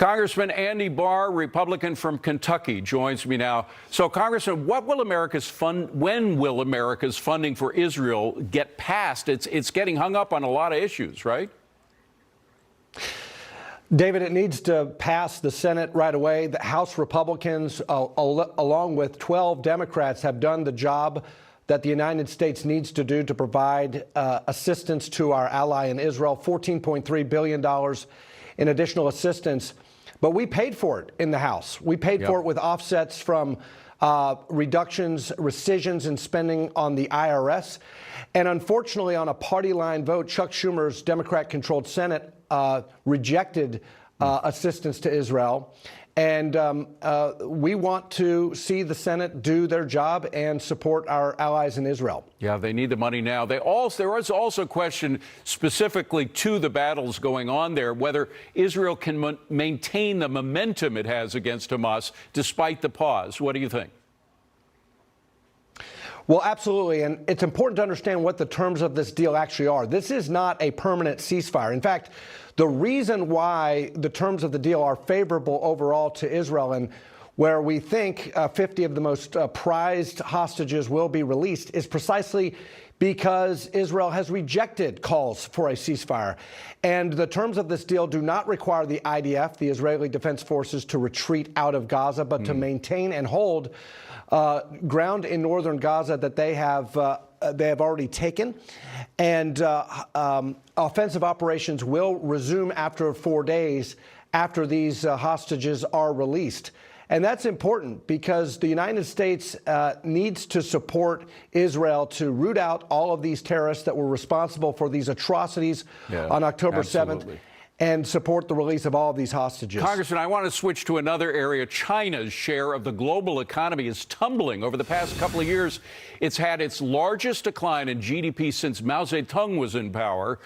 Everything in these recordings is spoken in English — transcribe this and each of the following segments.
Congressman Andy Barr, Republican from Kentucky, joins me now. So, Congressman, when will America's funding for Israel get passed? It's getting hung up on a lot of issues, right? David, it needs to pass the Senate right away. The House Republicans, along with 12 Democrats, have done the job that the United States needs to do to provide assistance to our ally in Israel, $14.3 billion in additional assistance. But we paid for it in the House. We paid for it with offsets from reductions, rescissions in spending on the IRS. And unfortunately, on a party line vote, Chuck Schumer's Democrat-controlled Senate rejected assistance to Israel. And we want to see the Senate do their job and support our allies in Israel. Yeah, they need the money now. There is also a question specifically to the battles going on there, whether Israel can maintain the momentum it has against Hamas despite the pause. What do you think? Well, absolutely. And it's important to understand what the terms of this deal actually are. This is not a permanent ceasefire. In fact, the reason why the terms of the deal are favorable overall to Israel and where we think 50 of the most prized hostages will be released is precisely because Israel has rejected calls for a ceasefire. And the terms of this deal do not require the IDF, the Israeli Defense Forces, to retreat out of Gaza, but to maintain and hold ground in northern Gaza that they have already taken. And offensive operations will resume after 4 days after these hostages are released. And that's important because the United States needs to support Israel to root out all of these terrorists that were responsible for these atrocities on October 7th. And support the release of all of these hostages. Congressman, I want to switch to another area. China's share of the global economy is tumbling. Over the past couple of years, it's had its largest decline in GDP since Mao Zedong was in power.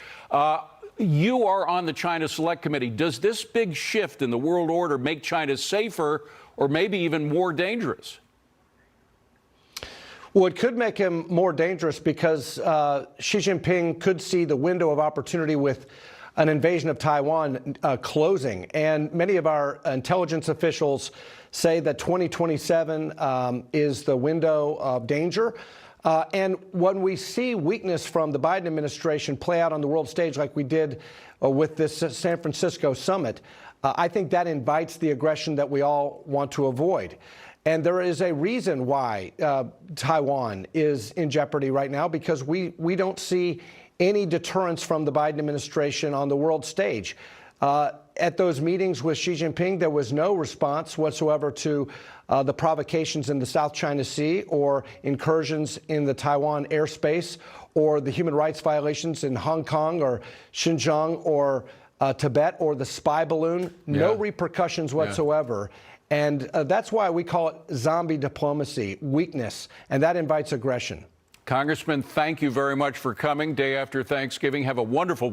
You are on the China Select Committee. Does this big shift in the world order make China safer or maybe even more dangerous? Well, it could make him more dangerous because Xi Jinping could see the window of opportunity with an invasion of Taiwan closing. And many of our intelligence officials say that 2027 is the window of danger. And when we see weakness from the Biden administration play out on the world stage like we did with this San Francisco summit, I think that invites the aggression that we all want to avoid. And there is a reason why Taiwan is in jeopardy right now, because we don't see any deterrence from the Biden administration on the world stage. At those meetings with Xi Jinping, there was no response whatsoever to the provocations in the South China Sea or incursions in the Taiwan airspace or the human rights violations in Hong Kong or Xinjiang or Tibet or the spy balloon. No repercussions whatsoever. And that's why we call it zombie diplomacy, weakness, and that invites aggression. Congressman, thank you very much for coming day after Thanksgiving. Have a wonderful week.